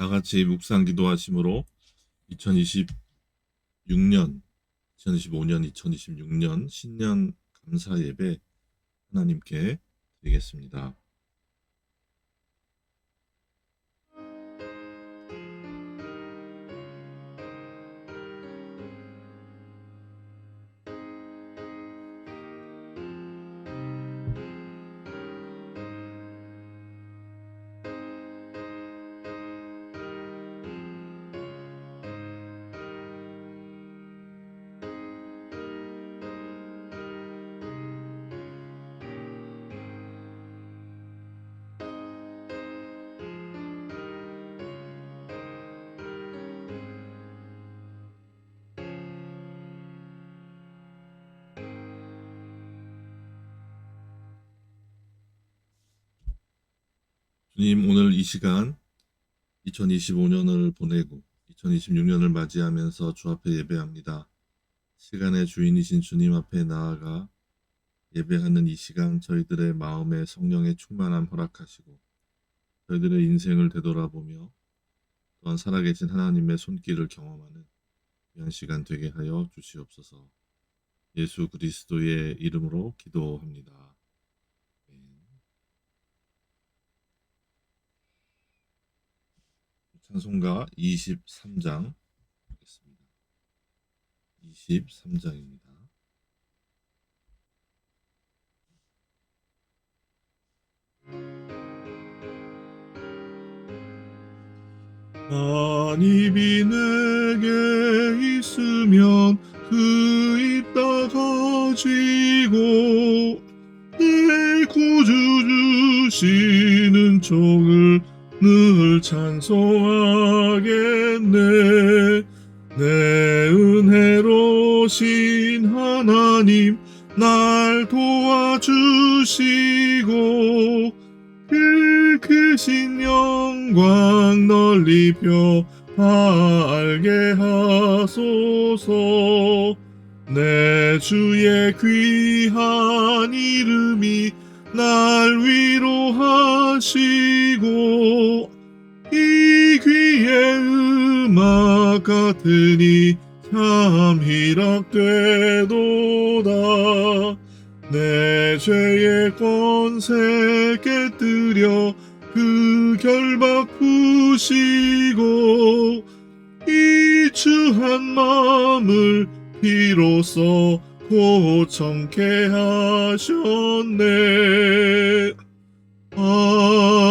다 같이 묵상 기도하심으로 2026년, 2025년, 2026년 신년 감사 예배 하나님께 드리겠습니다. 주님, 오늘 이 시간 2025년을 보내고 2026년을 맞이하면서 주 앞에 예배합니다. 시간의 주인이신 주님 앞에 나아가 예배하는 이 시간 저희들의 마음에 성령의 충만함 허락하시고 저희들의 인생을 되돌아보며 또한 살아계신 하나님의 손길을 경험하는 귀한 시간 되게 하여 주시옵소서. 예수 그리스도의 이름으로 기도합니다. 찬송가 23장 하겠습니다. 23장입니다. 만입이 내게 있으면 그 입 다 가지고 내 구주 주시는 종을 늘 찬송하겠네. 내 은혜로신 하나님 날 도와주시고 그 크신 영광 널리 펴 알게 하소서. 내 주의 귀한 이름이 날 위로하시고 이 귀의 음악 같으니 참 희락되도다. 내 죄의 권세 깨뜨려 그 결박 푸시고 이 추한 마음을 비로소 고청케 하셨네. 아멘.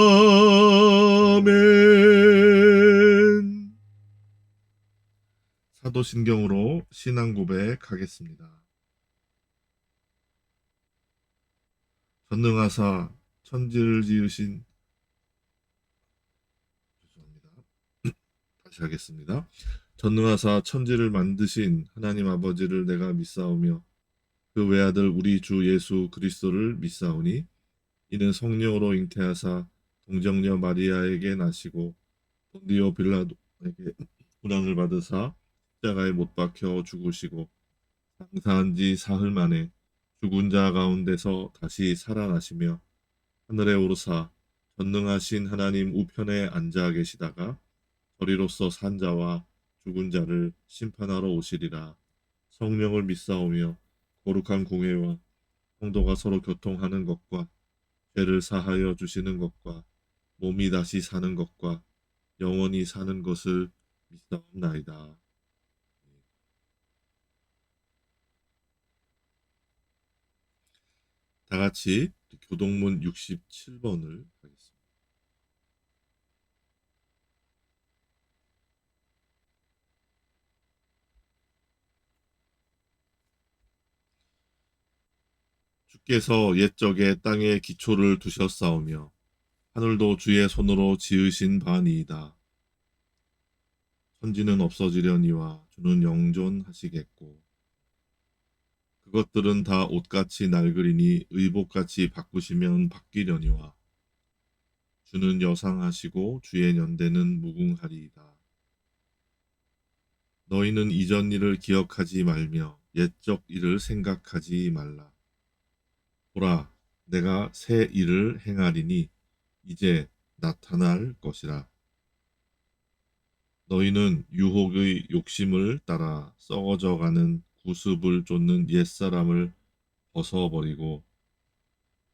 사도신경으로 신앙 고백하겠습니다. 전능하사 천지를 지으신 다시 하겠습니다. 전능하사 천지를 만드신 하나님 아버지를 내가 믿사오며 그 외아들 우리 주 예수 그리스도를 믿사오니 이는 성령으로 잉태하사 동정녀 마리아에게 나시고 본디오 빌라도에게 고난을 받으사 십자가에 못 박혀 죽으시고 장사한 지 사흘 만에 죽은 자 가운데서 다시 살아나시며 하늘에 오르사 전능하신 하나님 우편에 앉아 계시다가 저리로서 산 자와 죽은 자를 심판하러 오시리라. 성령을 믿사오며 거룩한 공회와 성도가 서로 교통하는 것과 죄를 사하여 주시는 것과 몸이 다시 사는 것과 영원히 사는 것을 믿사옵나이다. 다 같이 교동문 67번을 하겠습니다. 주께서 옛적에 땅에 기초를 두셨사오며 하늘도 주의 손으로 지으신 바니이다. 천지는 없어지려니와 주는 영존하시겠고 그것들은 다 옷같이 낡으리니 의복같이 바꾸시면 바뀌려니와 주는 여상하시고 주의 연대는 무궁하리이다. 너희는 이전 일을 기억하지 말며 옛적 일을 생각하지 말라. 보라, 내가 새 일을 행하리니 이제 나타날 것이라. 너희는 유혹의 욕심을 따라 썩어져 가는 구습을 쫓는 옛사람을 벗어버리고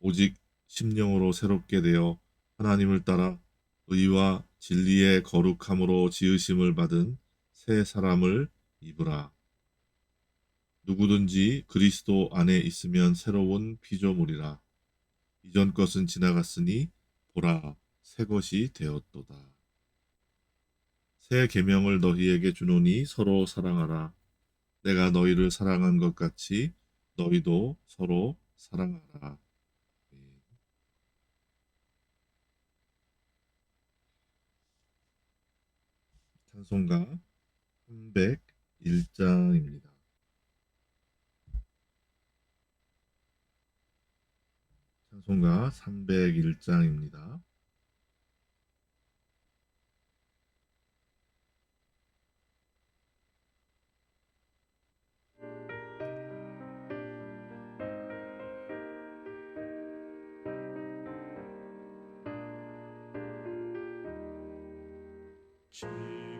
오직 심령으로 새롭게 되어 하나님을 따라 의와 진리의 거룩함으로 지으심을 받은 새 사람을 입으라. 누구든지 그리스도 안에 있으면 새로운 피조물이라. 이전 것은 지나갔으니 보라, 새 것이 되었도다. 새 계명을 너희에게 주노니 서로 사랑하라. 내가 너희를 사랑한 것 같이 너희도 서로 사랑하라. 찬송가 301장입니다. 찬송가 301장입니다.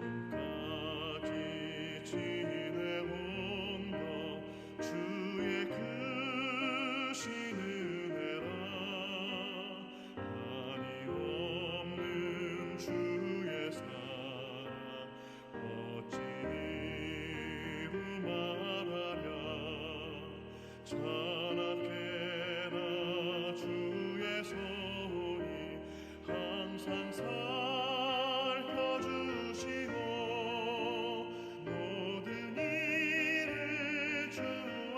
지금까지 지내온 것 주의 크신 은혜라. 한이 없는 주의 사랑 어찌 이루 말하랴. 찬악해나 주의 손이 항상 살펴주시고 모든 일을 주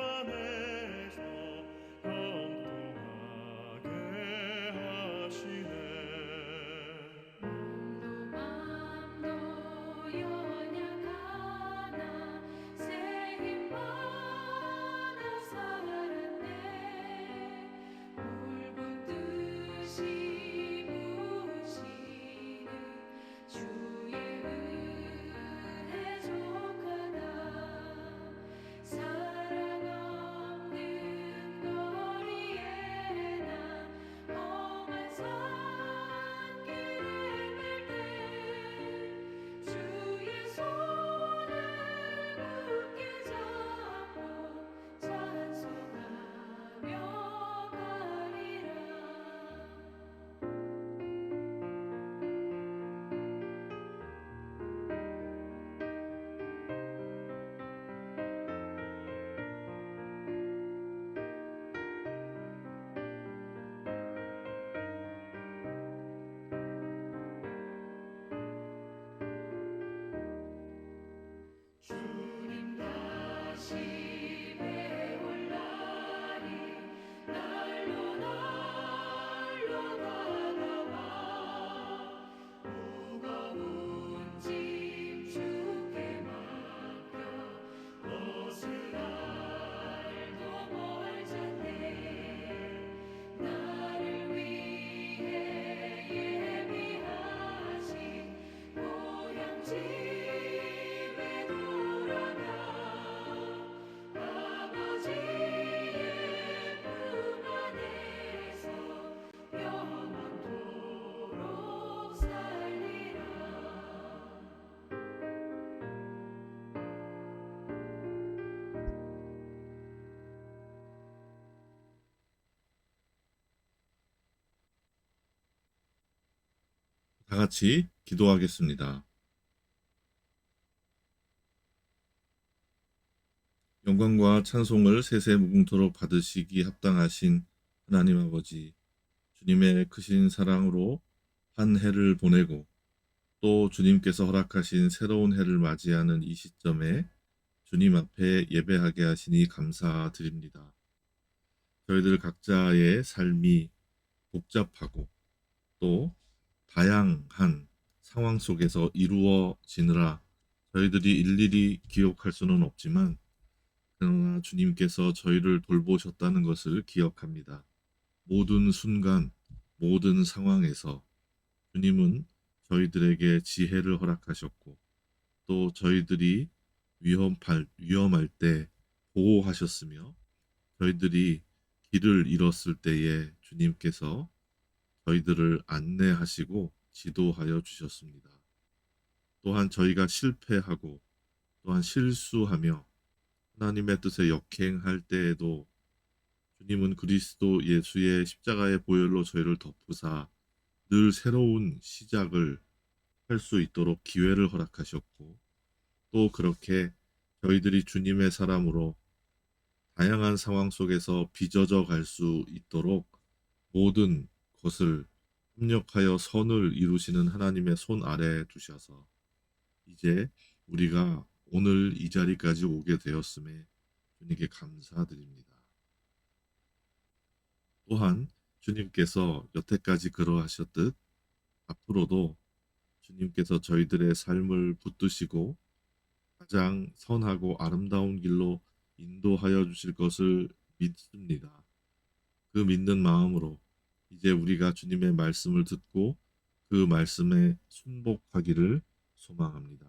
안에서 형통하게 하시네. 몸도 맘도 연약하나 새 힘 받아 살아내 다 같이 기도하겠습니다. 영광과 찬송을 세세무궁토록 받으시기 합당하신 하나님 아버지, 주님의 크신 사랑으로 한 해를 보내고 또 주님께서 허락하신 새로운 해를 맞이하는 이 시점에 주님 앞에 예배하게 하시니 감사드립니다. 저희들 각자의 삶이 복잡하고 또 다양한 상황 속에서 이루어지느라 저희들이 일일이 기억할 수는 없지만 그러나 주님께서 저희를 돌보셨다는 것을 기억합니다. 모든 순간, 모든 상황에서 주님은 저희들에게 지혜를 허락하셨고 또 저희들이 위험할 때 보호하셨으며 저희들이 길을 잃었을 때에 주님께서 저희들을 안내하시고 지도하여 주셨습니다. 또한 저희가 실패하고 또한 실수하며 하나님의 뜻에 역행할 때에도 주님은 그리스도 예수의 십자가의 보혈로 저희를 덮으사 늘 새로운 시작을 할 수 있도록 기회를 허락하셨고 또 그렇게 저희들이 주님의 사람으로 다양한 상황 속에서 빚어져 갈 수 있도록 모든 것을 협력하여 선을 이루시는 하나님의 손 아래에 두셔서 이제 우리가 오늘 이 자리까지 오게 되었음에 주님께 감사드립니다. 또한 주님께서 여태까지 그러하셨듯 앞으로도 주님께서 저희들의 삶을 붙드시고 가장 선하고 아름다운 길로 인도하여 주실 것을 믿습니다. 그 믿는 마음으로 이제 우리가 주님의 말씀을 듣고 그 말씀에 순복하기를 소망합니다.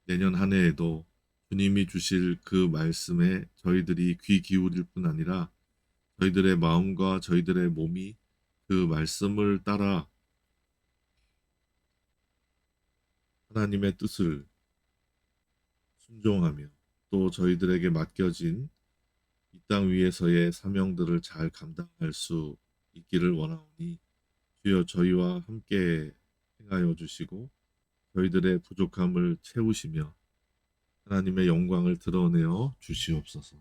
내년 한 해에도 주님이 주실 그 말씀에 저희들이 귀 기울일 뿐 아니라 저희들의 마음과 저희들의 몸이 그 말씀을 따라 하나님의 뜻을 순종하며 또 저희들에게 맡겨진 이 땅 위에서의 사명들을 잘 감당할 수 있기를 원하오니 주여 저희와 함께 행하여 주시고 저희들의 부족함을 채우시며 하나님의 영광을 드러내어 주시옵소서.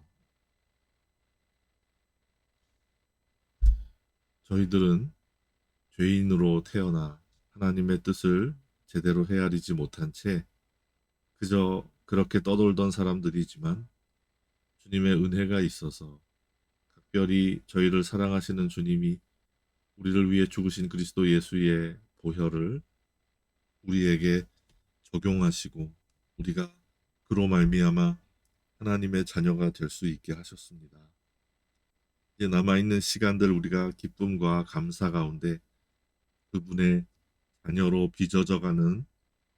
저희들은 죄인으로 태어나 하나님의 뜻을 제대로 헤아리지 못한 채 그저 그렇게 떠돌던 사람들이지만 주님의 은혜가 있어서 각별히 저희를 사랑하시는 주님이 우리를 위해 죽으신 그리스도 예수의 보혈을 우리에게 적용하시고 우리가 그로 말미암아 하나님의 자녀가 될 수 있게 하셨습니다. 이제 남아있는 시간들 우리가 기쁨과 감사 가운데 그분의 자녀로 빚어져가는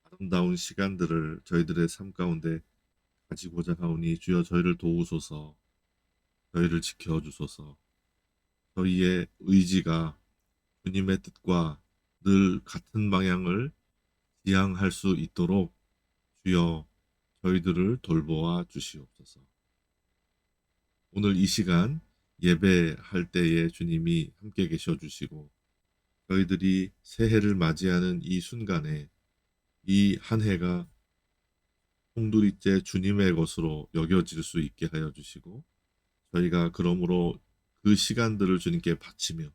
아름다운 시간들을 저희들의 삶 가운데 가지고자 하오니 주여 저희를 도우소서, 저희를 지켜주소서. 저희의 의지가 주님의 뜻과 늘 같은 방향을 지향할 수 있도록 주여 저희들을 돌보아 주시옵소서. 오늘 이 시간 예배할 때에 주님이 함께 계셔 주시고 저희들이 새해를 맞이하는 이 순간에 이 한 해가 홍두리째 주님의 것으로 여겨질 수 있게 하여 주시고 저희가 그러므로 그 시간들을 주님께 바치며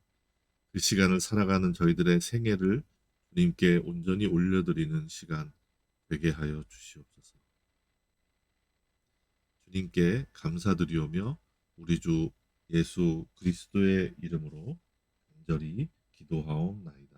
그 시간을 살아가는 저희들의 생애를 주님께 온전히 올려드리는 시간 되게 하여 주시옵소서. 주님께 감사드리오며 우리 주 예수 그리스도의 이름으로 간절히 기도하옵나이다.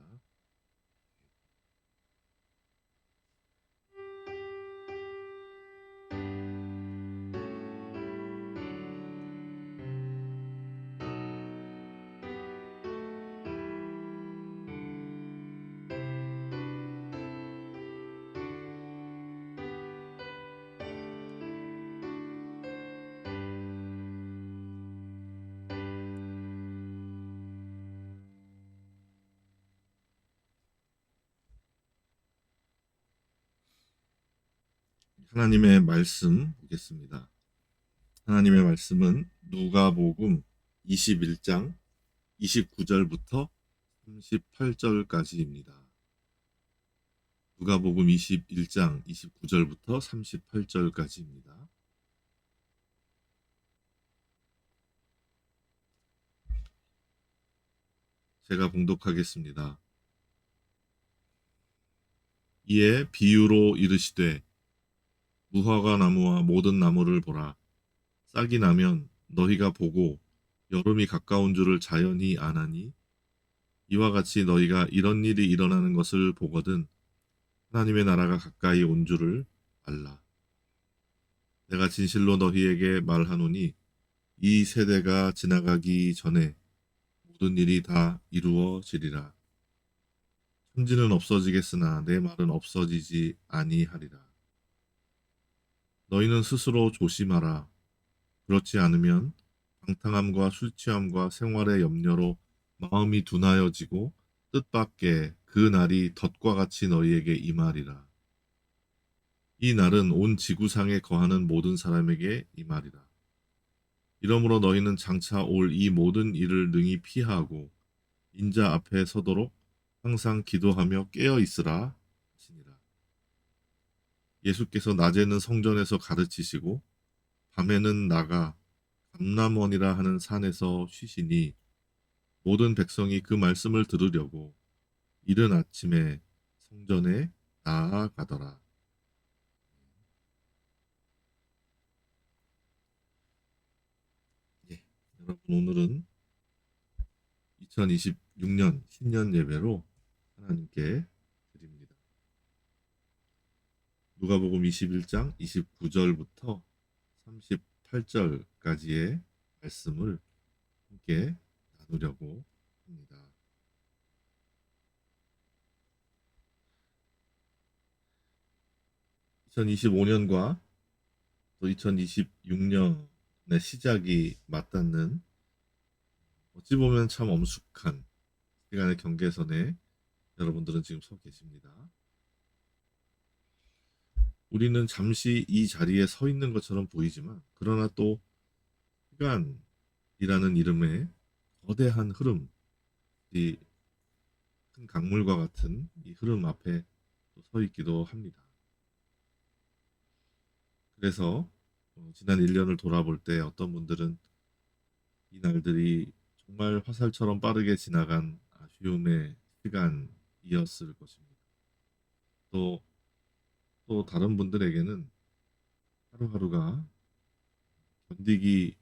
하나님의 말씀 보겠습니다. 하나님의 말씀은 누가복음 21장 29절부터 38절까지입니다. 누가복음 21장 29절부터 38절까지입니다. 제가 봉독하겠습니다. 이에 비유로 이르시되 무화과 나무와 모든 나무를 보라. 싹이 나면 너희가 보고 여름이 가까운 줄을 자연히 아나니 이와 같이 너희가 이런 일이 일어나는 것을 보거든 하나님의 나라가 가까이 온 줄을 알라. 내가 진실로 너희에게 말하노니 이 세대가 지나가기 전에 모든 일이 다 이루어지리라. 천지는 없어지겠으나 내 말은 없어지지 아니하리라. 너희는 스스로 조심하라. 그렇지 않으면 방탕함과 술 취함과 생활의 염려로 마음이 둔하여지고 뜻밖의 그 날이 덫과 같이 너희에게 임하리라. 이 날은 온 지구상에 거하는 모든 사람에게 임하리라. 이러므로 너희는 장차 올 이 모든 일을 능히 피하고 인자 앞에 서도록 항상 기도하며 깨어 있으라 하시니라. 예수께서 낮에는 성전에서 가르치시고 밤에는 나가 감람원이라 하는 산에서 쉬시니 모든 백성이 그 말씀을 들으려고 이른 아침에 성전에 나아가더라. 예, 여러분 오늘은 2026년 신년 예배로 하나님께 드립니다. 누가복음 21장 29절부터 38절까지의 말씀을 함께 나누려고 합니다. 2025년과 또 2026년의 시작이 맞닿는 어찌 보면 참 엄숙한 시간의 경계선에 여러분들은 지금 서 계십니다. 우리는 잠시 이 자리에 서 있는 것처럼 보이지만 그러나 또 시간이라는 이름의 거대한 흐름, 이 큰 강물과 같은 이 흐름 앞에 서 있기도 합니다. 그래서 지난 1년을 돌아볼 때 어떤 분들은 이 날들이 정말 화살처럼 빠르게 지나간 아쉬움의 시간이었을 것입니다. 또 다른 분들에게는 하루하루가 견디기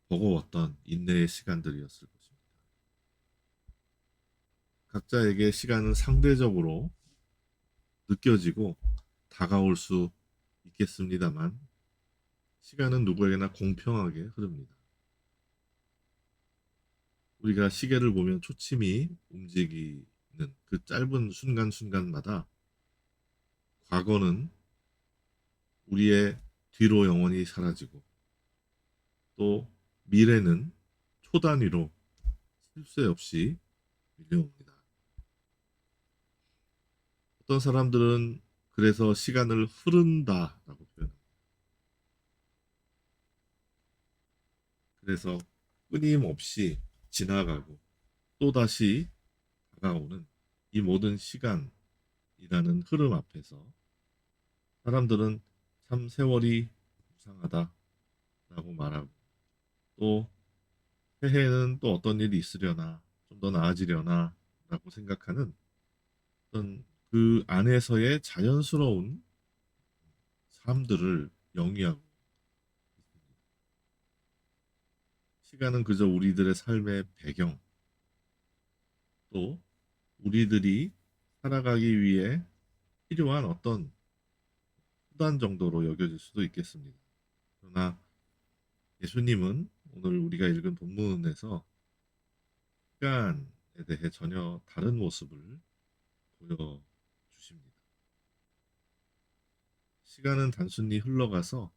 버거웠던 인내의 시간들이었을 것입니다. 각자에게 시간은 상대적으로 느껴지고 다가올 수 있겠습니다만 시간은 누구에게나 공평하게 흐릅니다. 우리가 시계를 보면 초침이 움직이는 그 짧은 순간순간마다 과거는 우리의 뒤로 영원히 사라지고 또 미래는 초단위로 쉴 새 없이 밀려옵니다. 어떤 사람들은 그래서 시간을 흐른다라고 표현합니다. 그래서 끊임없이 지나가고 또다시 다가오는 이 모든 시간이라는 흐름 앞에서 사람들은 참 세월이 무상하다라고 말하고 또 새해에는 또 어떤 일이 있으려나 좀 더 나아지려나 라고 생각하는 어떤 그 안에서의 자연스러운 삶들을 영위하고 있습니다. 시간은 그저 우리들의 삶의 배경 또 우리들이 살아가기 위해 필요한 어떤 수단 정도로 여겨질 수도 있겠습니다. 그러나 예수님은 오늘 우리가 읽은 본문에서 시간에 대해 전혀 다른 모습을 보여주십니다. 시간은 단순히 흘러가서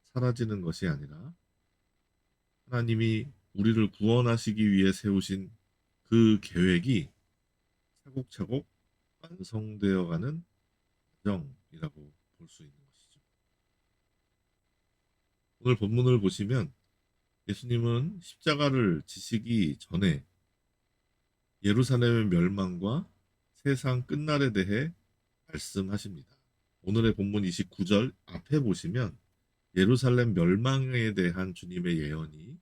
사라지는 것이 아니라 하나님이 우리를 구원하시기 위해 세우신 그 계획이 차곡차곡 완성되어가는 과정이라고 볼 수 있는 것이죠. 오늘 본문을 보시면 예수님은 십자가를 지시기 전에 예루살렘의 멸망과 세상 끝날에 대해 말씀하십니다. 오늘의 본문 29절 앞에 보시면 예루살렘 멸망에 대한 주님의 예언이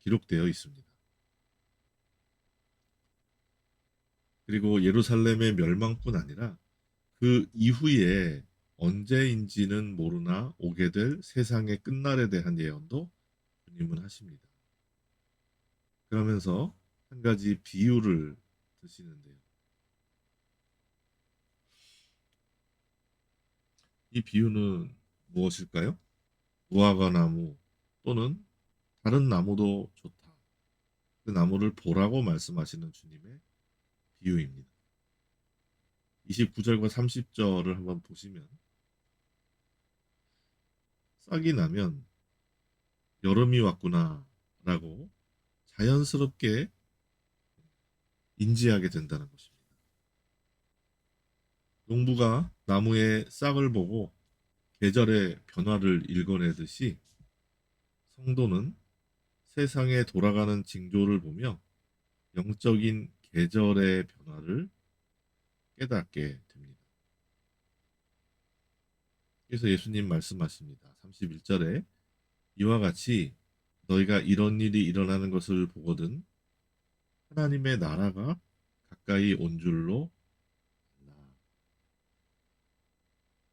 기록되어 있습니다. 그리고 예루살렘의 멸망뿐 아니라 그 이후에 언제인지는 모르나 오게 될 세상의 끝날에 대한 예언도 주님은 하십니다. 그러면서 한 가지 비유를 드시는데요. 이 비유는 무엇일까요? 무화과 나무 또는 다른 나무도 좋다. 그 나무를 보라고 말씀하시는 주님의 비유입니다. 29절과 30절을 한번 보시면 싹이 나면 여름이 왔구나 라고 자연스럽게 인지하게 된다는 것입니다. 농부가 나무의 싹을 보고 계절의 변화를 읽어내듯이 성도는 세상에 돌아가는 징조를 보며 영적인 계절의 변화를 깨닫게 됩니다. 그래서 예수님 말씀하십니다. 31절에 이와 같이 너희가 이런 일이 일어나는 것을 보거든 하나님의 나라가 가까이 온 줄로 알라.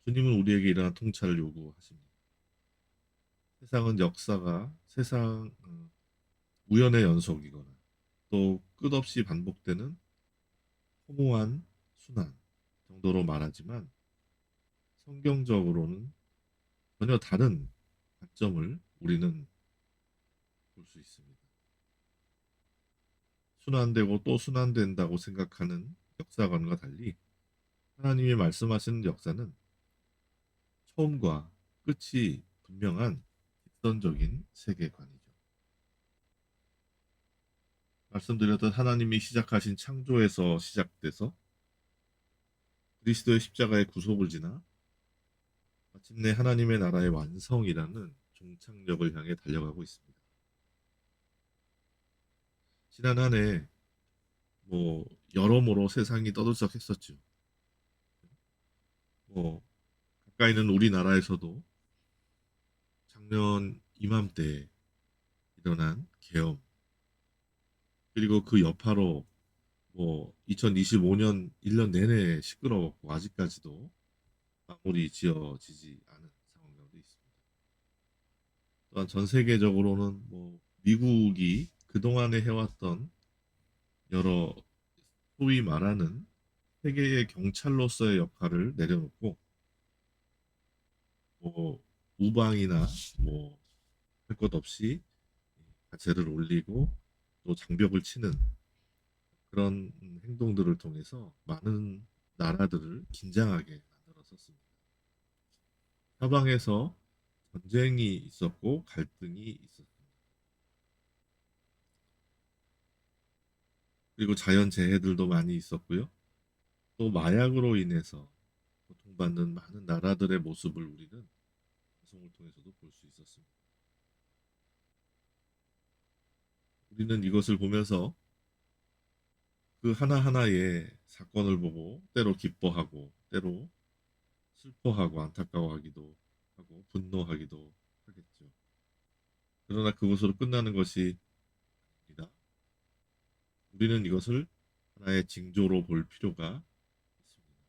주님은 우리에게 이러한 통찰을 요구하십니다. 세상은 역사가 우연의 연속이거나 또 끝없이 반복되는 허무한 순환 정도로 말하지만 성경적으로는 전혀 다른 관점을 우리는 볼 수 있습니다. 순환되고 또 순환된다고 생각하는 역사관과 달리 하나님이 말씀하시는 역사는 처음과 끝이 분명한 직선적인 세계관이죠. 말씀드렸던 하나님이 시작하신 창조에서 시작돼서 그리스도의 십자가의 구속을 지나 마침내 하나님의 나라의 완성이라는 종착역을 향해 달려가고 있습니다. 지난 한 해 여러모로 세상이 떠들썩했었죠. 뭐 가까이는 우리나라에서도 작년 이맘때 일어난 계엄 그리고 그 여파로 2025년 1년 내내 시끄러웠고 아직까지도 마무리 지어지지 않은 상황 가운데 있습니다. 또한 전 세계적으로는 미국이 그동안에 해왔던 여러 소위 말하는 세계의 경찰로서의 역할을 내려놓고 우방이나 할 것 없이 가채를 올리고 또 장벽을 치는 그런 행동들을 통해서 많은 나라들을 긴장하게 만들었었습니다. 사방에서 전쟁이 있었고 갈등이 있었습니다. 그리고 자연재해들도 많이 있었고요. 또 마약으로 인해서 고통받는 많은 나라들의 모습을 우리는 방송을 통해서도 볼 수 있었습니다. 우리는 이것을 보면서 그 하나하나의 사건을 보고 때로 기뻐하고 때로 슬퍼하고 안타까워하기도 하고 분노하기도 하겠죠. 그러나 그것으로 끝나는 것이 아닙니다. 우리는 이것을 하나의 징조로 볼 필요가 있습니다.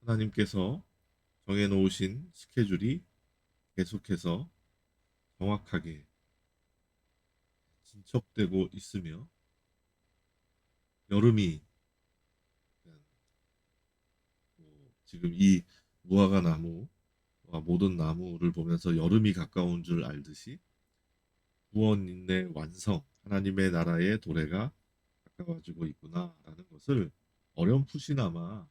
하나님께서 정해놓으신 스케줄이 계속해서 정확하게 진척되고 있으며 여름이 지금 이 무화과 나무와 모든 나무를 보면서 여름이 가까운 줄 알듯이 구원인의 완성, 하나님의 나라의 도래가 가까워지고 있구나라는 것을 어렴풋이나마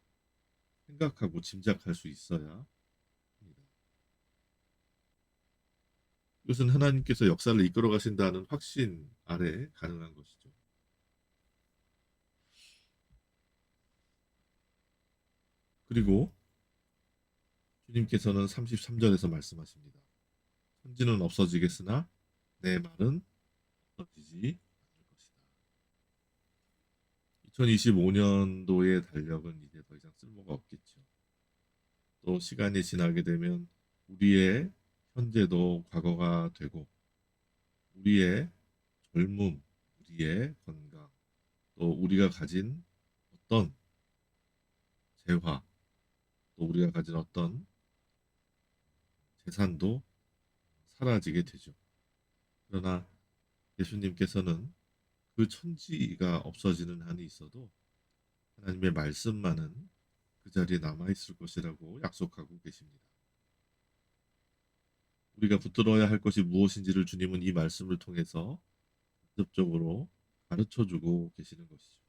생각하고 짐작할 수 있어야 합니다. 이것은 하나님께서 역사를 이끌어 가신다는 확신 아래 가능한 것이죠. 그리고 주님께서는 33절에서 말씀하십니다. 천지는 없어지겠으나 내 말은 없어지지 않을 것이다. 2025년도의 달력은 이제 더 이상 쓸모가 없겠죠. 또 시간이 지나게 되면 우리의 현재도 과거가 되고 우리의 젊음, 우리의 건강, 또 우리가 가진 어떤 재화, 또 우리가 가진 어떤 재산도 사라지게 되죠. 그러나 예수님께서는 그 천지가 없어지는 한이 있어도 하나님의 말씀만은 그 자리에 남아 있을 것이라고 약속하고 계십니다. 우리가 붙들어야 할 것이 무엇인지를 주님은 이 말씀을 통해서 직접적으로 가르쳐 주고 계시는 것이죠.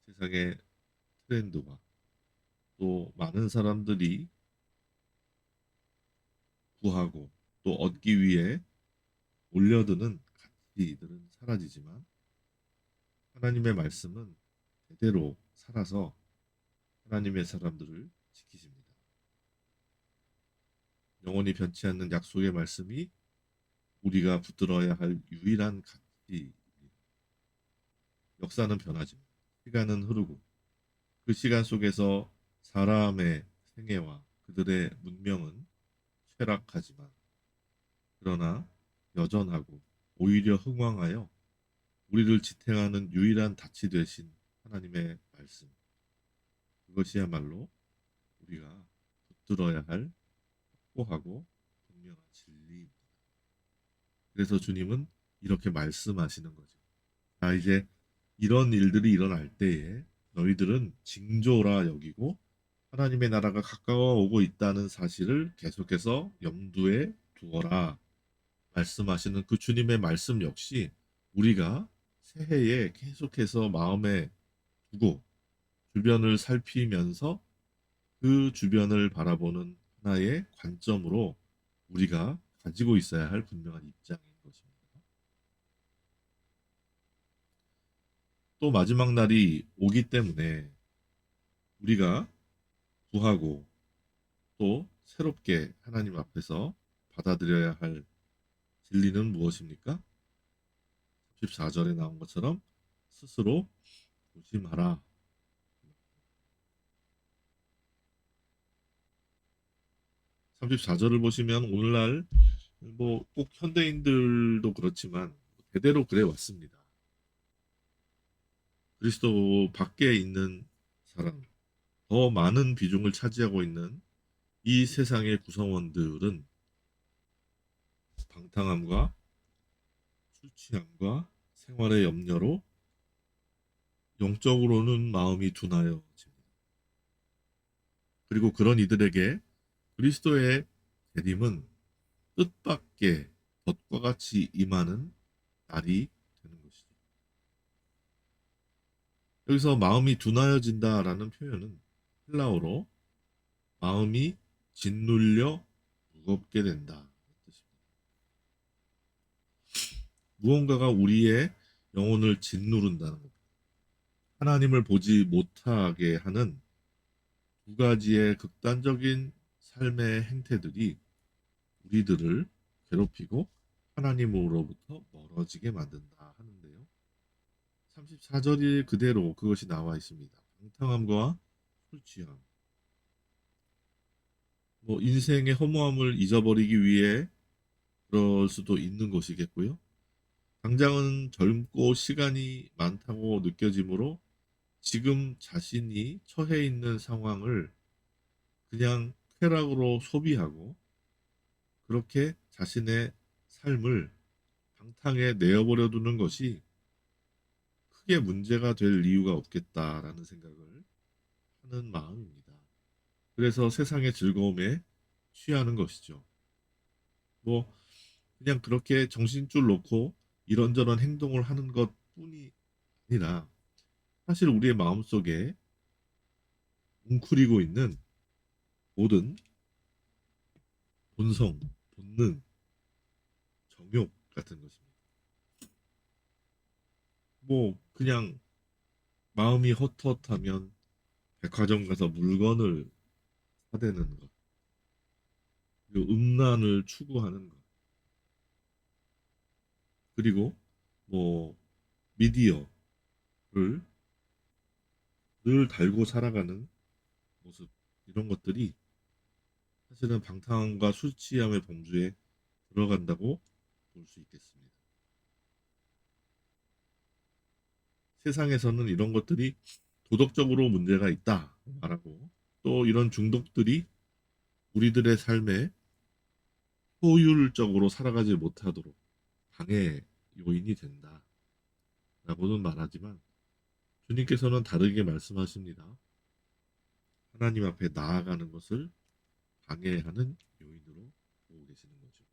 세상의 트렌드와 또 많은 사람들이 구하고 또 얻기 위해 올려드는 가치들은 사라지지만 하나님의 말씀은 대대로 살아서 하나님의 사람들을 지키십니다. 영원히 변치 않는 약속의 말씀이 우리가 붙들어야 할 유일한 가치입니다. 역사는 변하지만 시간은 흐르고 그 시간 속에서 사람의 생애와 그들의 문명은 쇠락하지만 그러나 여전하고 오히려 흥왕하여 우리를 지탱하는 유일한 닻이 되신 하나님의 말씀, 그것이야말로 우리가 붙들어야 할 확고하고 분명한 진리입니다. 그래서 주님은 이렇게 말씀하시는 거죠. 자, 이제 이런 일들이 일어날 때에 너희들은 징조라 여기고 하나님의 나라가 가까워 오고 있다는 사실을 계속해서 염두에 두어라 말씀하시는 그 주님의 말씀 역시 우리가 새해에 계속해서 마음에 두고 주변을 살피면서 그 주변을 바라보는 하나의 관점으로 우리가 가지고 있어야 할 분명한 입장인 것입니다. 또 마지막 날이 오기 때문에 우리가 구하고 또 새롭게 하나님 앞에서 받아들여야 할 진리는 무엇입니까? 14절에 나온 것처럼 스스로 조심하라. 34절을 보시면 오늘날 뭐 꼭 현대인들도 그렇지만 대대로 그래 왔습니다. 그리스도 밖에 있는 사람, 더 많은 비중을 차지하고 있는 이 세상의 구성원들은 방탕함과 술 취함과 생활의 염려로 영적으로는 마음이 둔하여집니다. 그리고 그런 이들에게 그리스도의 재림은 뜻밖의 덫과 같이 임하는 날이 되는 것이죠. 여기서 마음이 둔하여진다라는 표현은 헬라어로 마음이 짓눌려 무겁게 된다. 무언가가 우리의 영혼을 짓누른다는 겁니다. 하나님을 보지 못하게 하는 두 가지의 극단적인 삶의 행태들이 우리들을 괴롭히고 하나님으로부터 멀어지게 만든다 하는데요. 34절이 그대로 그것이 나와 있습니다. 방탕함과 술 취함. 뭐 인생의 허무함을 잊어버리기 위해 그럴 수도 있는 것이겠고요. 당장은 젊고 시간이 많다고 느껴지므로 지금 자신이 처해 있는 상황을 그냥 쾌락으로 소비하고 그렇게 자신의 삶을 방탕에 내어버려 두는 것이 크게 문제가 될 이유가 없겠다라는 생각을 하는 마음입니다. 그래서 세상의 즐거움에 취하는 것이죠. 뭐 그냥 그렇게 정신줄 놓고 이런저런 행동을 하는 것뿐이 아니라 사실 우리의 마음속에 웅크리고 있는 모든 본성, 본능, 정욕 같은 것입니다. 뭐 그냥 마음이 헛헛하면 백화점 가서 물건을 사대는 것, 그리고 음란을 추구하는 것, 그리고 뭐 미디어를 늘 달고 살아가는 모습, 이런 것들이 사실은 방탕함과 술 취함의 범주에 들어간다고 볼 수 있겠습니다. 세상에서는 이런 것들이 도덕적으로 문제가 있다 말하고, 또 이런 중독들이 우리들의 삶에 효율적으로 살아가지 못하도록 방해 요인이 된다라고는 말하지만, 주님께서는 다르게 말씀하십니다. 하나님 앞에 나아가는 것을 방해하는 요인으로 보고 계시는 거죠.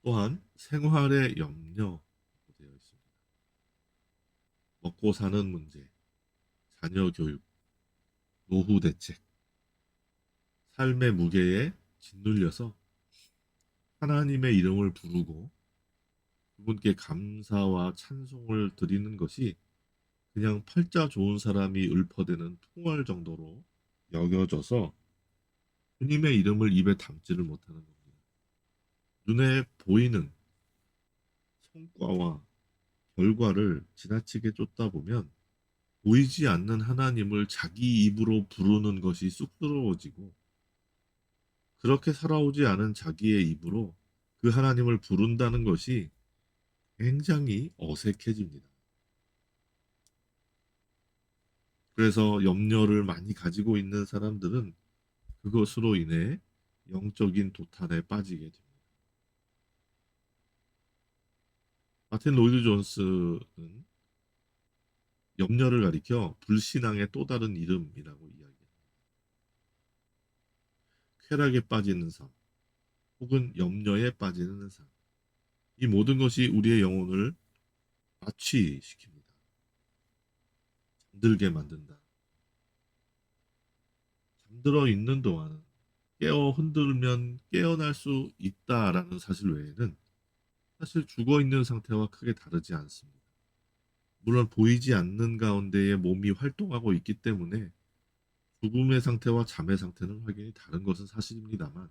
또한 생활의 염려로 되어 있습니다. 먹고 사는 문제, 자녀 교육, 노후 대책, 삶의 무게에 짓눌려서 하나님의 이름을 부르고 그분께 감사와 찬송을 드리는 것이 그냥 팔자 좋은 사람이 읊어대는 통할 정도로 여겨져서 주님의 이름을 입에 담지를 못하는 겁니다. 눈에 보이는 성과와 결과를 지나치게 쫓다 보면 보이지 않는 하나님을 자기 입으로 부르는 것이 쑥스러워지고, 그렇게 살아오지 않은 자기의 입으로 그 하나님을 부른다는 것이 굉장히 어색해집니다. 그래서 염려를 많이 가지고 있는 사람들은 그것으로 인해 영적인 도탄에 빠지게 됩니다. 마틴 로이드 존스는 염려를 가리켜 불신앙의 또 다른 이름이라고 이야기합니다. 쾌락에 빠지는 삶, 혹은 염려에 빠지는 삶, 이 모든 것이 우리의 영혼을 마취시킵니다. 잠들게 만든다. 잠들어 있는 동안 깨어 흔들면 깨어날 수 있다라는 사실 외에는 사실 죽어 있는 상태와 크게 다르지 않습니다. 물론 보이지 않는 가운데에 몸이 활동하고 있기 때문에 죽음의 상태와 잠의 상태는 확연히 다른 것은 사실입니다만,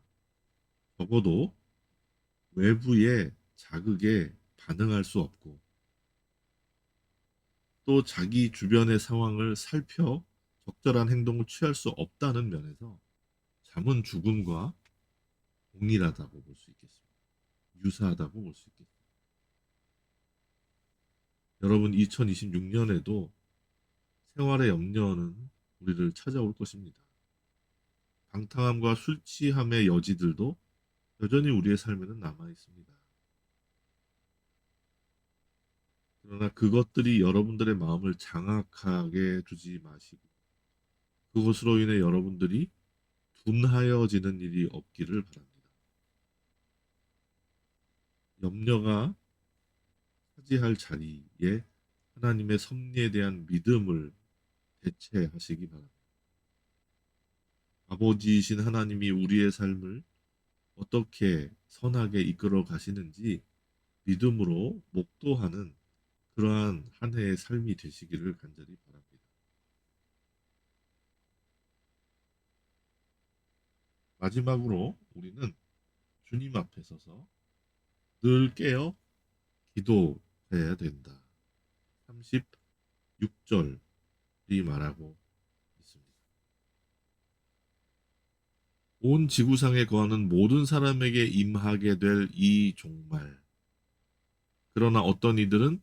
적어도 외부의 자극에 반응할 수 없고 또 자기 주변의 상황을 살펴 적절한 행동을 취할 수 없다는 면에서 잠은 죽음과 동일하다고 볼 수 있겠습니다. 유사하다고 볼 수 있겠습니다. 여러분, 2026년에도 생활의 염려는 우리를 찾아올 것입니다. 방탕함과 술 취함의 여지들도 여전히 우리의 삶에는 남아 있습니다. 그러나 그것들이 여러분들의 마음을 장악하게 두지 마시고 그것으로 인해 여러분들이 둔하여지는 일이 없기를 바랍니다. 염려가 차지할 자리에 하나님의 섭리에 대한 믿음을 대체하시기 바랍니다. 아버지이신 하나님이 우리의 삶을 어떻게 선하게 이끌어 가시는지 믿음으로 목도하는 그러한 한 해의 삶이 되시기를 간절히 바랍니다. 마지막으로 우리는 주님 앞에 서서 늘 깨어 기도해야 된다. 36절이 말하고 있습니다. 온 지구상에 거하는 모든 사람에게 임하게 될 이 종말. 그러나 어떤 이들은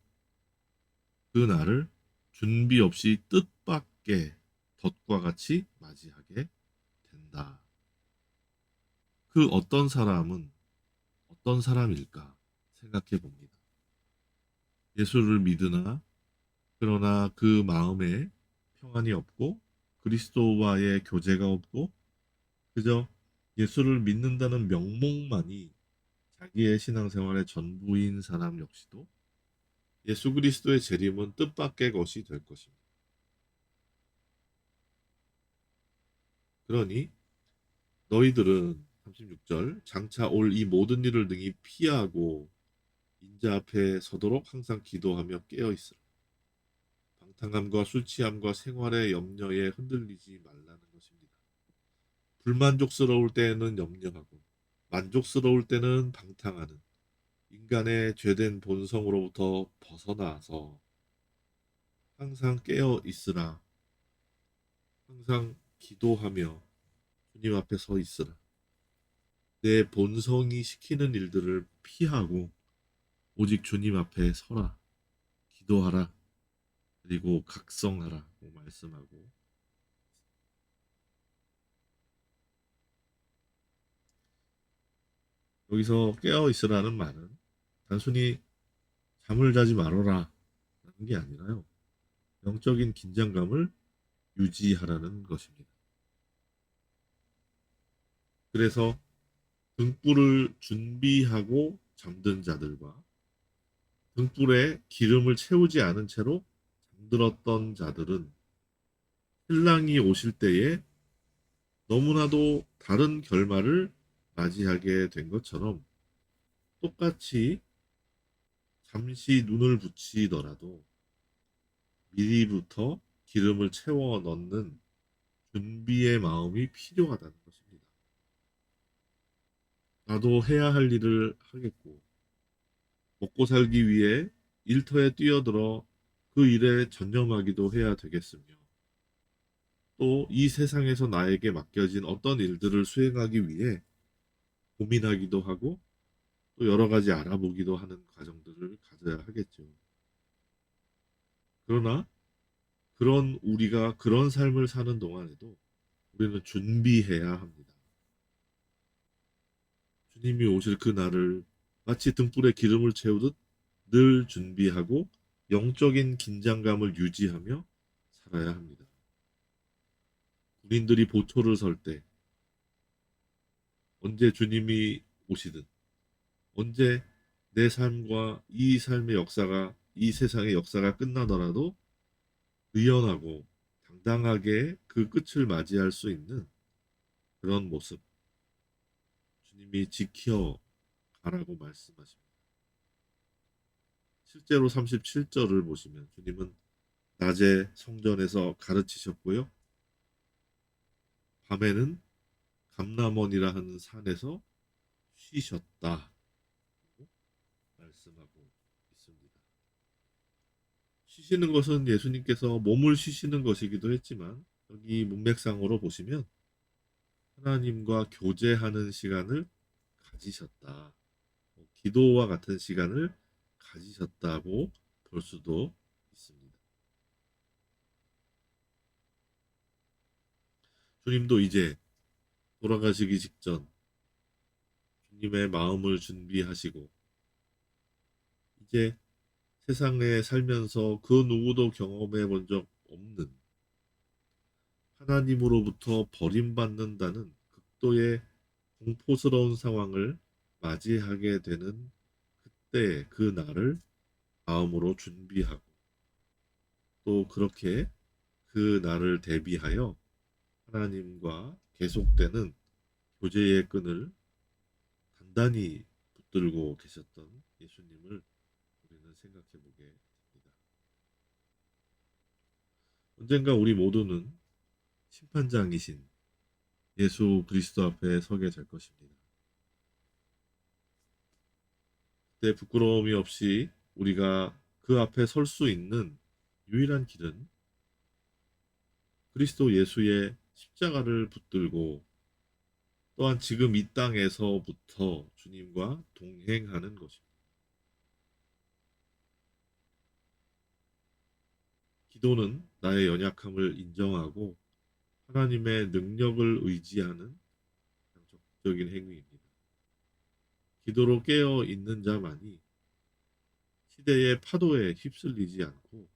그 날을 준비 없이 뜻밖의 덫과 같이 맞이하게 된다. 그 어떤 사람은 어떤 사람일까 생각해 봅니다. 예수를 믿으나 그러나 그 마음에 평안이 없고 그리스도와의 교제가 없고 그저 예수를 믿는다는 명목만이 자기의 신앙생활의 전부인 사람 역시도 예수 그리스도의 재림은 뜻밖의 것이 될 것입니다. 그러니 너희들은 36절 장차 올 이 모든 일을 능히 피하고 인자 앞에 서도록 항상 기도하며 깨어 있으라. 방탕함과 술 취함과 생활의 염려에 흔들리지 말라는 것입니다. 불만족스러울 때에는 염려하고 만족스러울 때는 방탕하는 인간의 죄된 본성으로부터 벗어나서 항상 깨어 있으라. 항상 기도하며 주님 앞에 서 있으라. 내 본성이 시키는 일들을 피하고 오직 주님 앞에 서라. 기도하라. 그리고 각성하라고 말씀하고, 여기서 깨어 있으라는 말은 단순히 잠을 자지 말아라 라는 게 아니라요. 영적인 긴장감을 유지하라는 것입니다. 그래서 등불을 준비하고 잠든 자들과 등불에 기름을 채우지 않은 채로 잠들었던 자들은 신랑이 오실 때에 너무나도 다른 결말을 맞이하게 된 것처럼, 똑같이 잠시 눈을 붙이더라도 미리부터 기름을 채워 넣는 준비의 마음이 필요하다는 것입니다. 나도 해야 할 일을 하겠고, 먹고 살기 위해 일터에 뛰어들어 그 일에 전념하기도 해야 되겠으며, 또 이 세상에서 나에게 맡겨진 어떤 일들을 수행하기 위해 고민하기도 하고, 또 여러 가지 알아보기도 하는 과정들을 가져야 하겠죠. 그러나 그런 우리가 그런 삶을 사는 동안에도 우리는 준비해야 합니다. 주님이 오실 그 날을 마치 등불에 기름을 채우듯 늘 준비하고 영적인 긴장감을 유지하며 살아야 합니다. 군인들이 보초를 설 때 언제 주님이 오시든, 언제 내 삶과 이 삶의 역사가, 이 세상의 역사가 끝나더라도 의연하고 당당하게 그 끝을 맞이할 수 있는 그런 모습, 주님이 지켜가라고 말씀하십니다. 실제로 37절을 보시면 주님은 낮에 성전에서 가르치셨고요. 밤에는 감람원이라 하는 산에서 쉬셨다 말씀하고 있습니다. 쉬시는 것은 예수님께서 몸을 쉬시는 것이기도 했지만, 여기 문맥상으로 보시면 하나님과 교제하는 시간을 가지셨다. 기도와 같은 시간을 가지셨다고 볼 수도 있습니다. 주님도 이제 돌아가시기 직전 주님의 마음을 준비하시고, 이제 세상에 살면서 그 누구도 경험해 본 적 없는 하나님으로부터 버림받는다는 극도의 공포스러운 상황을 맞이하게 되는 그때 그 날을 마음으로 준비하고, 또 그렇게 그 날을 대비하여 하나님과 계속되는 교제의 끈을 단단히 붙들고 계셨던 예수님을 우리는 생각해 보게 됩니다. 언젠가 우리 모두는 심판장이신 예수 그리스도 앞에 서게 될 것입니다. 그때 부끄러움이 없이 우리가 그 앞에 설 수 있는 유일한 길은 그리스도 예수의 십자가를 붙들고, 또한 지금 이 땅에서부터 주님과 동행하는 것입니다. 기도는 나의 연약함을 인정하고 하나님의 능력을 의지하는 적극적인 행위입니다. 기도로 깨어 있는 자만이 시대의 파도에 휩쓸리지 않고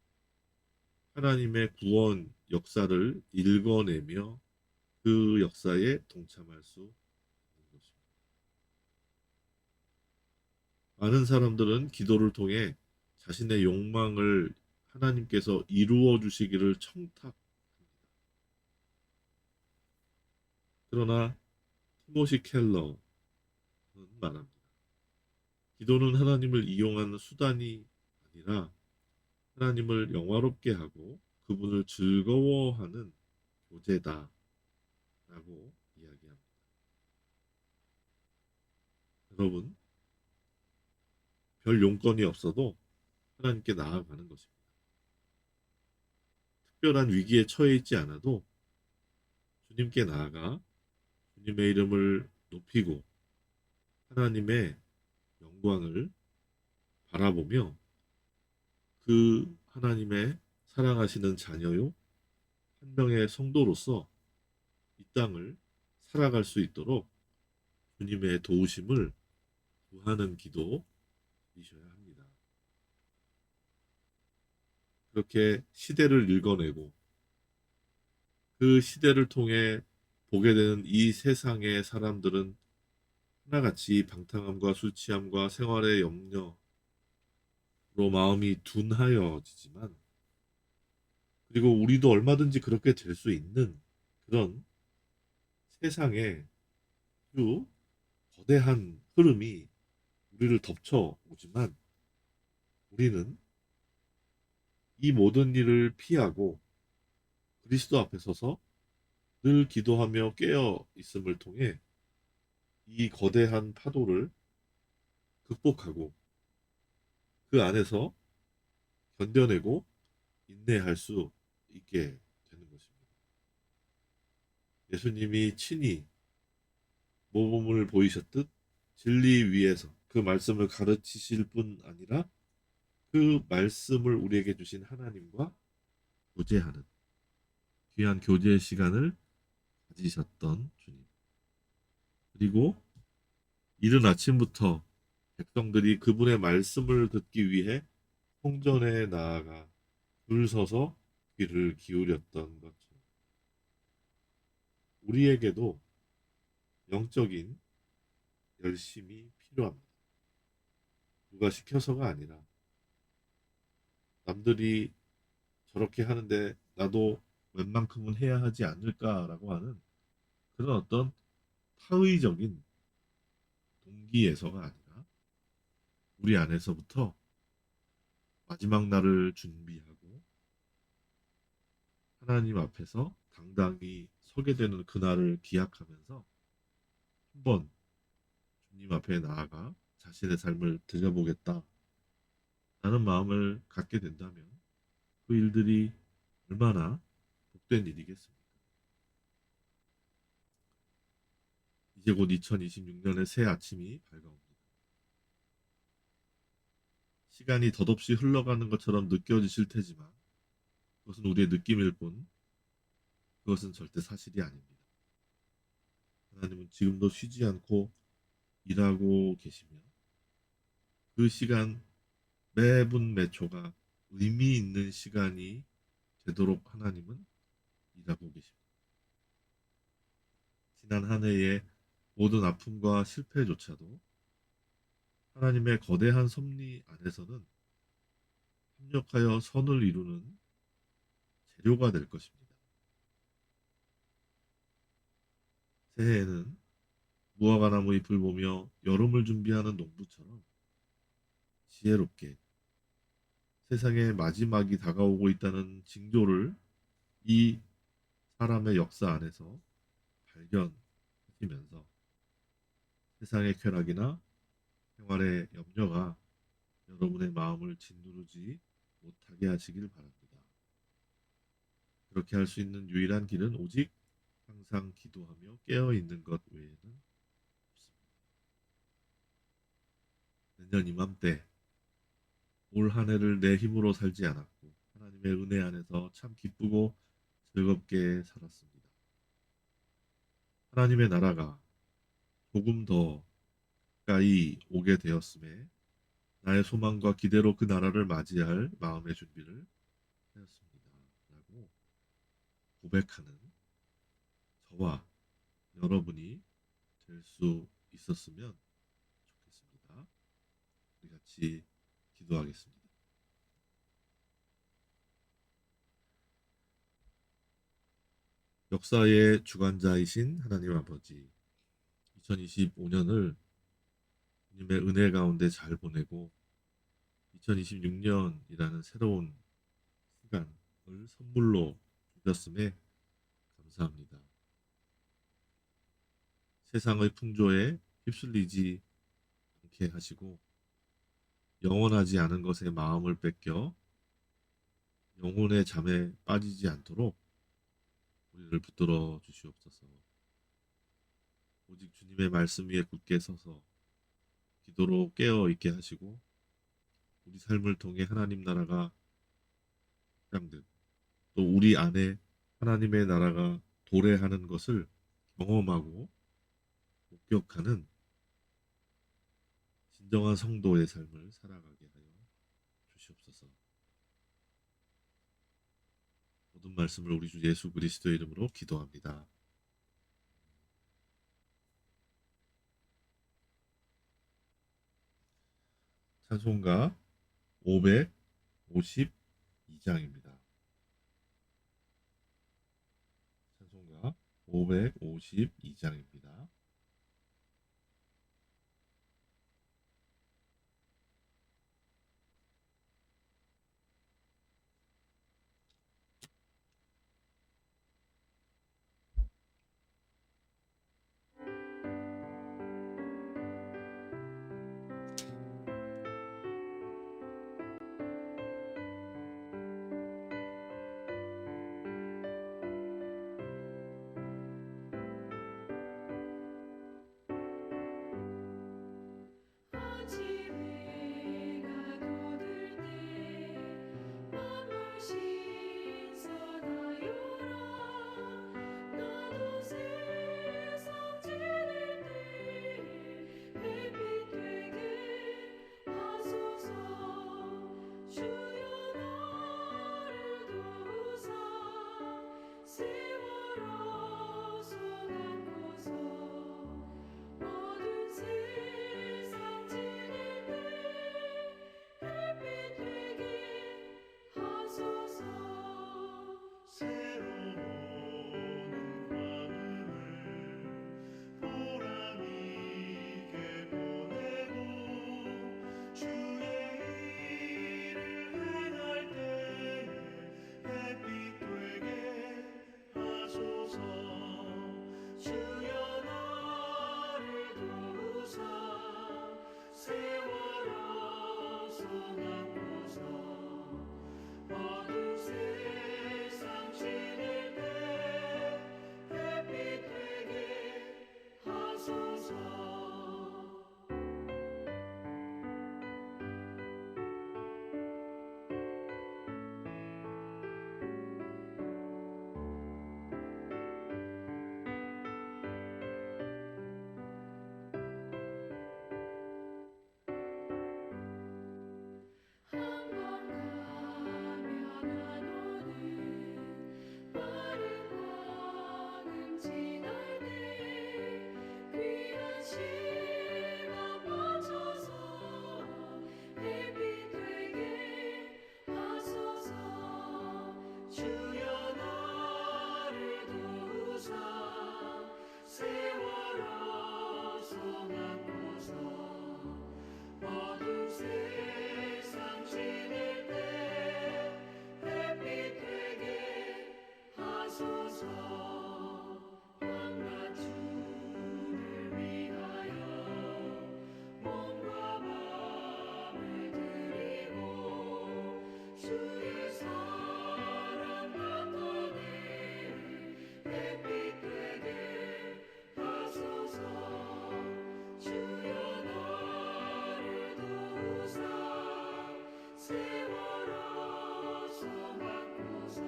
하나님의 구원 역사를 읽어내며 그 역사에 동참할 수 있는 것입니다. 많은 사람들은 기도를 통해 자신의 욕망을 하나님께서 이루어 주시기를 청탁합니다. 그러나 티모시 켈러는 말합니다. 기도는 하나님을 이용하는 수단이 아니라 하나님을 영화롭게 하고 그분을 즐거워하는 교제다 라고 이야기합니다. 여러분, 별 용건이 없어도 하나님께 나아가는 것입니다. 특별한 위기에 처해 있지 않아도 주님께 나아가 주님의 이름을 높이고 하나님의 영광을 바라보며 그 하나님의 사랑하시는 자녀요 한 명의 성도로서 이 땅을 살아갈 수 있도록 주님의 도우심을 구하는 기도이셔야 합니다. 그렇게 시대를 읽어내고 그 시대를 통해 보게 되는 이 세상의 사람들은 하나같이 방탕함과 술 취함과 생활의 염려로 마음이 둔하여지지만 그리고 우리도 얼마든지 그렇게 될 수 있는 그런 세상의 아주 거대한 흐름이 우리를 덮쳐오지만 우리는 이 모든 일을 피하고 그리스도 앞에 서서 늘 기도하며 깨어 있음을 통해 이 거대한 파도를 극복하고 그 안에서 견뎌내고 인내할 수 있게 되는 것입니다. 예수님이 친히 모범을 보이셨듯 진리 위에서 그 말씀을 가르치실 뿐 아니라 그 말씀을 우리에게 주신 하나님과 교제하는 귀한 교제의 시간을 가지셨던 주님. 그리고 이른 아침부터 백성들이 그분의 말씀을 듣기 위해 성전에 나아가 줄 서서 귀를 기울였던 것처럼 우리에게도 영적인 열심이 필요합니다. 누가 시켜서가 아니라 남들이 저렇게 하는데 나도 웬만큼은 해야 하지 않을까라고 하는 그런 어떤 타의적인 동기에서가 아니라 우리 안에서부터 마지막 날을 준비하고 하나님 앞에서 당당히 서게 되는 그날을 기약하면서 한번 주님 앞에 나아가 자신의 삶을 들여보겠다 라는 마음을 갖게 된다면 그 일들이 얼마나 복된 일이겠습니까? 이제 곧 2026년의 새 아침이 밝아옵니다. 시간이 덧없이 흘러가는 것처럼 느껴지실 테지만 그것은 우리의 느낌일 뿐 그것은 절대 사실이 아닙니다. 하나님은 지금도 쉬지 않고 일하고 계시며 그 시간 매분 매초가 의미 있는 시간이 되도록 하나님은 일하고 계십니다. 지난 한 해의 모든 아픔과 실패조차도 하나님의 거대한 섭리 안에서는 협력하여 선을 이루는 재료가 될 것입니다. 새해에는 무화과나무 잎을 보며 여름을 준비하는 농부처럼 지혜롭게 세상의 마지막이 다가오고 있다는 징조를 이 사람의 역사 안에서 발견하시면서 세상의 쾌락이나 생활의 염려가 여러분의 마음을 짓누르지 못하게 하시길 바랍니다. 그렇게 할 수 있는 유일한 길은 오직 항상 기도하며 깨어 있는 것 외에는 없습니다. 내년 이맘때 올 한 해를 내 힘으로 살지 않았고 하나님의 은혜 안에서 참 기쁘고 즐겁게 살았습니다. 하나님의 나라가 조금 더 가까이 오게 되었음에 나의 소망과 기대로 그 나라를 맞이할 마음의 준비를 하였습니다. 라고 고백하는 저와 여러분이 될 수 있었으면 좋겠습니다. 우리 같이 기도하겠습니다. 역사의 주관자이신 하나님 아버지, 2025년을 주님의 은혜 가운데 잘 보내고 2026년이라는 새로운 시간을 선물로 주셨음에 감사합니다. 세상의 풍조에 휩쓸리지 않게 하시고 영원하지 않은 것에 마음을 뺏겨 영혼의 잠에 빠지지 않도록 우리를 붙들어 주시옵소서. 오직 주님의 말씀 위에 굳게 서서 기도로 깨어 있게 하시고 우리 삶을 통해 하나님 나라가 확장되고 또 우리 안에 하나님의 나라가 도래하는 것을 경험하고 목격하는 진정한 성도의 삶을 살아가게 하여 주시옵소서. 모든 말씀을 우리 주 예수 그리스도의 이름으로 기도합니다. 찬송가 552장입니다. 찬송가 552장입니다. 아침에 가둬들 때 만물 신선하여라. 나도 세상 지낼 때 햇빛 되게 하소서. 주여 나를 도우사 세월아 손 안고서 어두운 세상 지낼 때 햇빛 되게 하소서. 새로운 광음을 보람 있게 보내고 주의 일을 행할 때에 햇빛 되게 하소서. 주여 나를 도우사 세월아 손 안고서 어두운 세상 지낼 때 햇빛 되게 하소서. 한번 가면 안 오는 마른 광음 지날 때 귀한 시간 맞춰서 햇빛 되게 하소서. 주여 나를 도우사 세월아 손 안고서 어두운 세상 지낼 때 햇빛 되게 하소서. 한낱 주를 위하여 몸과 마음을 드리고 주의 사랑 나타내 햇빛 되게 하소서. 주여 나를 도우사 세월아 손 안고서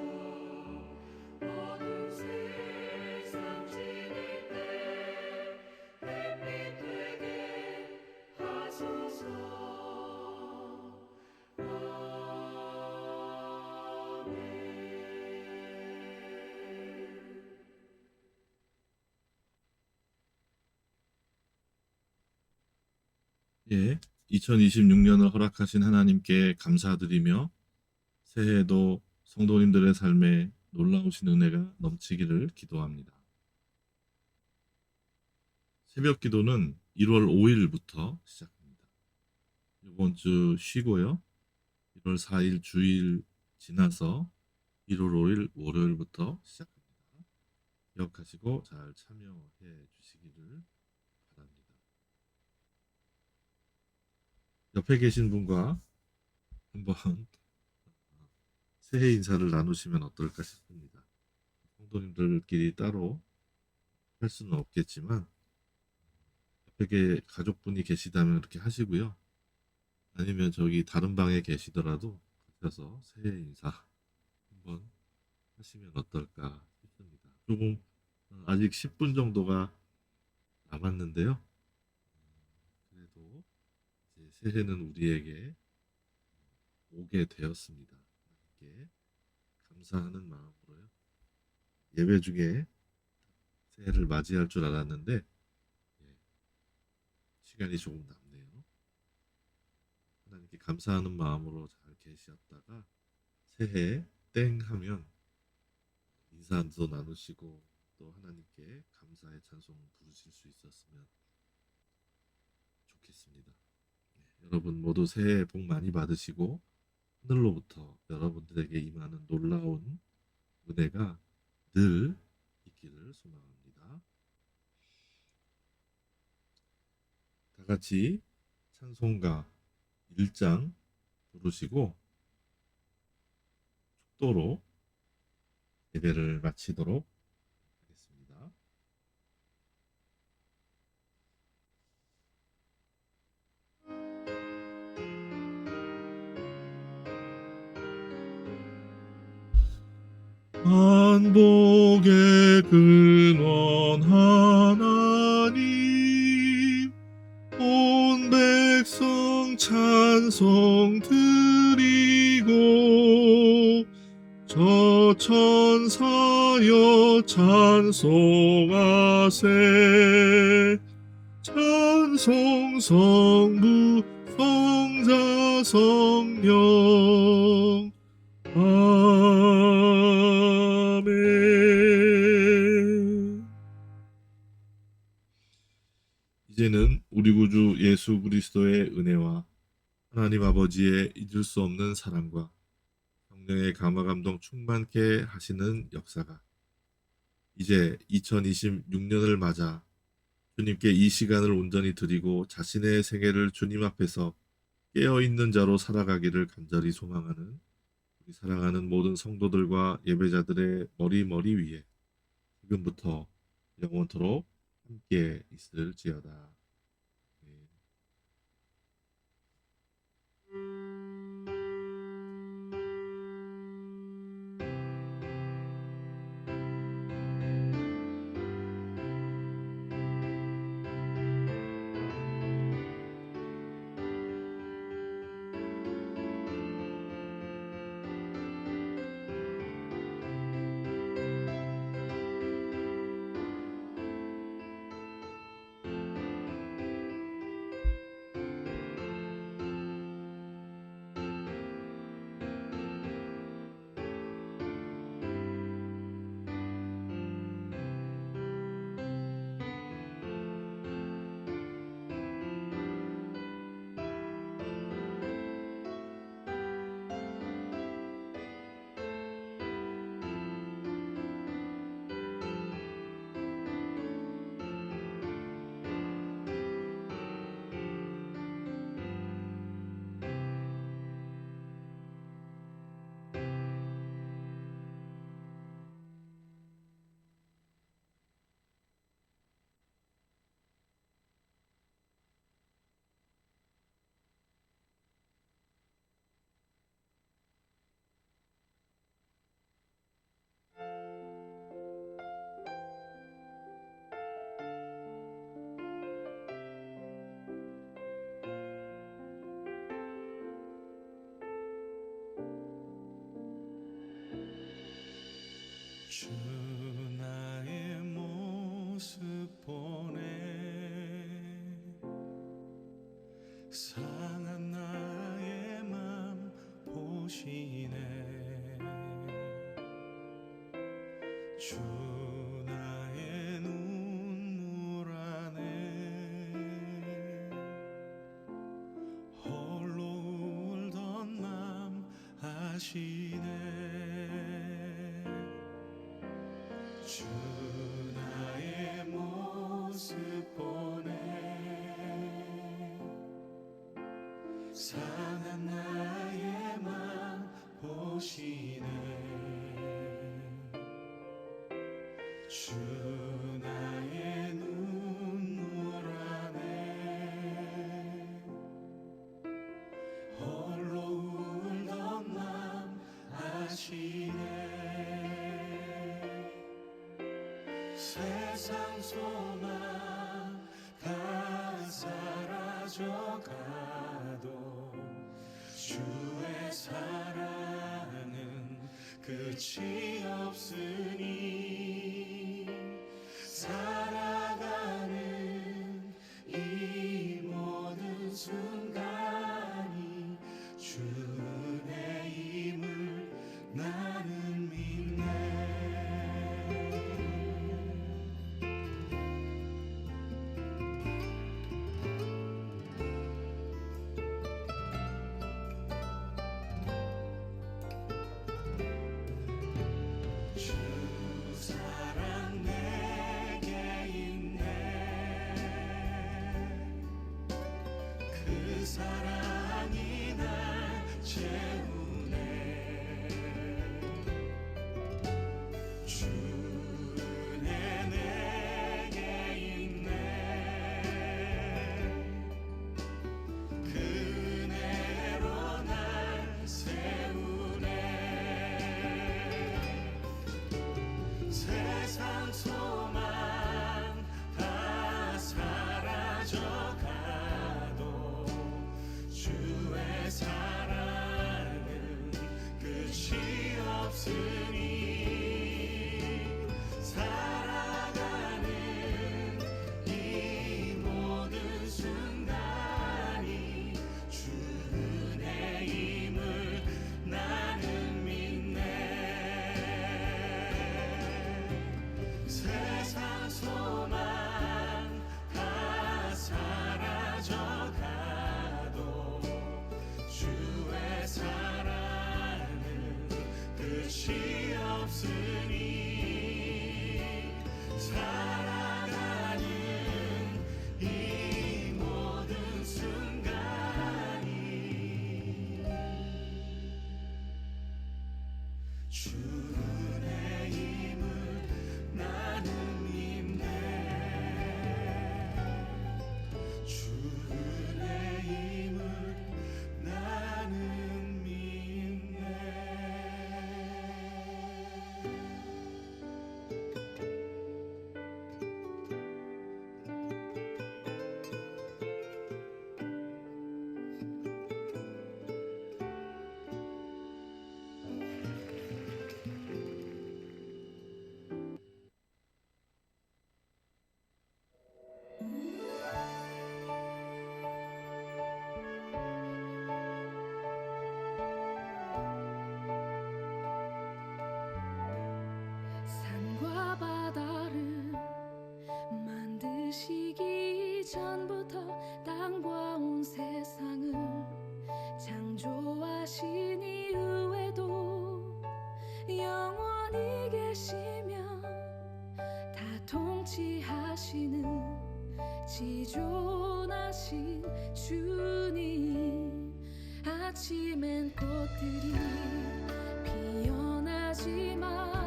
어두운 세상 지낼 때 햇빛 되게 하소서. 예, 2026년을 허락하신 하나님께 감사드리며 새해에도 성도님들의 삶에 놀라우신 은혜가 넘치기를 기도합니다. 새벽 기도는 1월 5일부터 시작합니다. 이번 주 쉬고요. 1월 4일 주일 지나서 1월 5일 월요일부터 시작합니다. 기억하시고 잘 참여해 주시기를 바랍니다. 옆에 계신 분과 한번 새해 인사를 나누시면 어떨까 싶습니다. 성도님들끼리 따로 할 수는 없겠지만 옆에 가족분이 계시다면 그렇게 하시고요. 아니면 저기 다른 방에 계시더라도 가셔서 새해 인사 한번 하시면 어떨까 싶습니다. 조금 아직 10분 정도가 남았는데요. 그래도 이제 새해는 우리에게 오게 되었습니다. 하나님께 감사하는 마음으로요. 예배 중에 새해를 맞이할 줄 알았는데 예, 시간이 조금 남네요. 하나님께 감사하는 마음으로 잘 계셨다가 새해 땡 하면 인사도 나누시고 또 하나님께 감사의 찬송 부르실 수 있었으면 좋겠습니다. 네, 여러분 모두 새해 복 많이 받으시고 하늘로부터 여러분들에게 임하는 놀라운 은혜가 늘 있기를 소망합니다. 다 같이 찬송가 1장 부르시고 축도로 예배를 마치도록 하겠습니다. 만복의 근원 하나님 온 백성 찬송 드리고 저 천사여 찬송하세 찬송 성부 성자 성령 아멘. 이제는 우리 구주 예수 그리스도의 은혜와 하나님 아버지의 잊을 수 없는 사랑과 성령의 감화 감동 충만케 하시는 역사가 이제 2026년을 맞아 주님께 이 시간을 온전히 드리고 자신의 생애를 주님 앞에서 깨어있는 자로 살아가기를 간절히 소망하는 우리 사랑하는 모든 성도들과 예배자들의 머리 위에 지금부터 영원토록 함께 있을지어다. 아멘. 주 나의 모습 보네 상한 나의 맘 보시네 주 나의 눈물 안에 홀로 울던 맘 아시네 주 나의 모습 보네 상한 나의 맘 보시네. 주 나의 눈물 안에 홀로 울던 맘 아시네. 세상 소망 다 사라져가도 주의 사랑은 끝이 없으니 살아가는 이 모든 순간이 주 은혜임을 나는 믿네. 주 사랑 내게 있네. 그 사랑이 날 채우네. 주 은혜 내게 있네. 그 은혜로 날 세우네. 세상 소망 다 사라져가도 주의 사랑은 끝이 없으니 살아가는 이 모든 순간이 주 은혜임을 나는 믿네. 세상 소망 다 사라져가도 주의 사랑은 끝이 없으니 살아가는 이 모든 순간이 주 은혜임을 나는 믿네. 주 은혜임을 나는 믿네. 산과 바다를 만드시기 전부터 땅과 온 세상을 창조하신 이후에도 영원히 계시며 다 통치하시는 지존하신 주님. 아침엔 꽃들이 피어나지만